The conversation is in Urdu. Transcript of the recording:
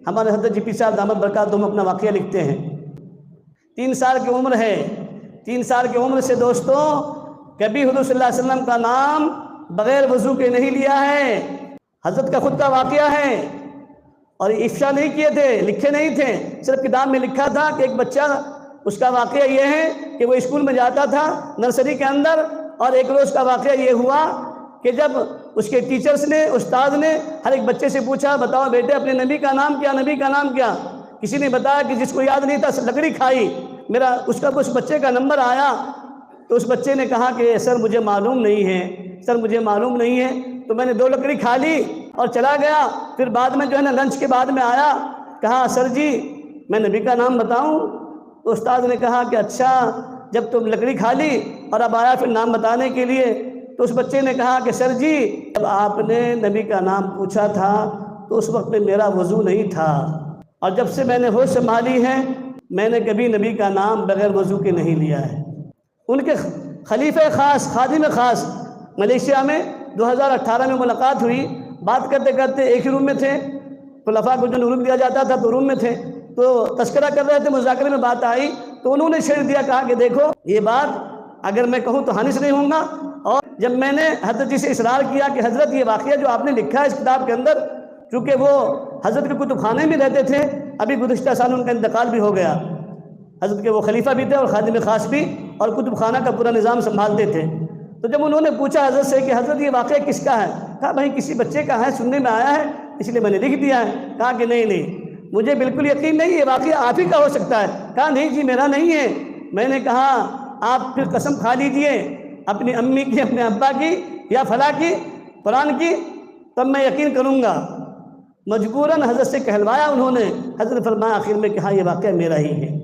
ہمارے حضرت جی پی صاحب دامت برکاتہم اپنا واقعہ لکھتے ہیں، 3 سال کی عمر ہے، 3 سال کی عمر سے دوستوں کبھی حضور صلی اللہ علیہ وسلم کا نام بغیر وضو کے نہیں لیا ہے۔ حضرت کا خود کا واقعہ ہے، اور افشا نہیں کیے تھے، لکھے نہیں تھے، صرف کتاب میں لکھا تھا کہ ایک بچہ، اس کا واقعہ یہ ہے کہ وہ اسکول میں جاتا تھا نرسری کے اندر، اور ایک روز کا واقعہ یہ ہوا کہ جب اس کے ٹیچرز نے، استاد نے ہر ایک بچے سے پوچھا بتاؤ بیٹے اپنے نبی کا نام کیا، نبی کا نام کیا؟ کسی نے بتایا کہ جس کو یاد نہیں تھا لکڑی کھائی، اس بچے کا نمبر آیا تو اس بچے نے کہا کہ سر مجھے معلوم نہیں ہے، سر مجھے معلوم نہیں ہے، تو میں نے 2 لکڑی کھا لی اور چلا گیا۔ پھر بعد میں جو ہے نا لنچ کے بعد میں آیا، کہا سر جی میں نبی کا نام بتاؤں؟ تو استاد نے کہا کہ اچھا جب تم لکڑی کھا لی اور اب آیا پھر نام بتانے کے لیے، تو اس بچے نے کہا کہ سر جی جب آپ نے نبی کا نام پوچھا تھا تو اس وقت میں میرا وضو نہیں تھا، اور جب سے میں نے ہوش سنبھالی ہے میں نے کبھی نبی کا نام بغیر وضو کے نہیں لیا ہے۔ ان کے خلیفہ خاص، خادم خاص ملیشیا میں 2018 میں ملاقات ہوئی، بات کرتے کرتے ایک ہی روم میں تھے، خلفاء کو جو روم دیا جاتا تھا تو روم میں تھے، تو تذکرہ کر رہے تھے، مذاکرے میں بات آئی تو انہوں نے شیئر دیا، کہا کہ دیکھو یہ بات اگر میں کہوں تو حانث نہیں ہوں گا، اور جب میں نے حضرت جی سے اصرار کیا کہ حضرت یہ واقعہ جو آپ نے لکھا ہے اس کتاب کے اندر، چونکہ وہ حضرت کے کتب خانے میں رہتے تھے، ابھی گزشتہ سال ان کا انتقال بھی ہو گیا، حضرت کے وہ خلیفہ بھی تھے اور خادم خاص بھی، اور کتب خانہ کا پورا نظام سنبھالتے تھے۔ تو جب انہوں نے پوچھا حضرت سے کہ حضرت یہ واقعہ کس کا ہے، کہا بھائی کسی بچے کا ہے، سننے میں آیا ہے اس لیے میں نے لکھ دیا ہے۔ کہا کہ نہیں مجھے بالکل یقین نہیں، یہ واقعہ آپ ہی کا ہو سکتا ہے۔ کہا نہیں جی میرا نہیں ہے۔ میں نے کہا آپ پھر قسم کھا لیجئے اپنی امی کی، اپنے ابا کی، یا فلاں کی، قرآن کی، تب میں یقین کروں گا۔ مجبوراً حضرت سے کہلوایا انہوں نے، حضرت فرمایا آخر میں کہ ہاں یہ واقعہ میرا ہی ہے۔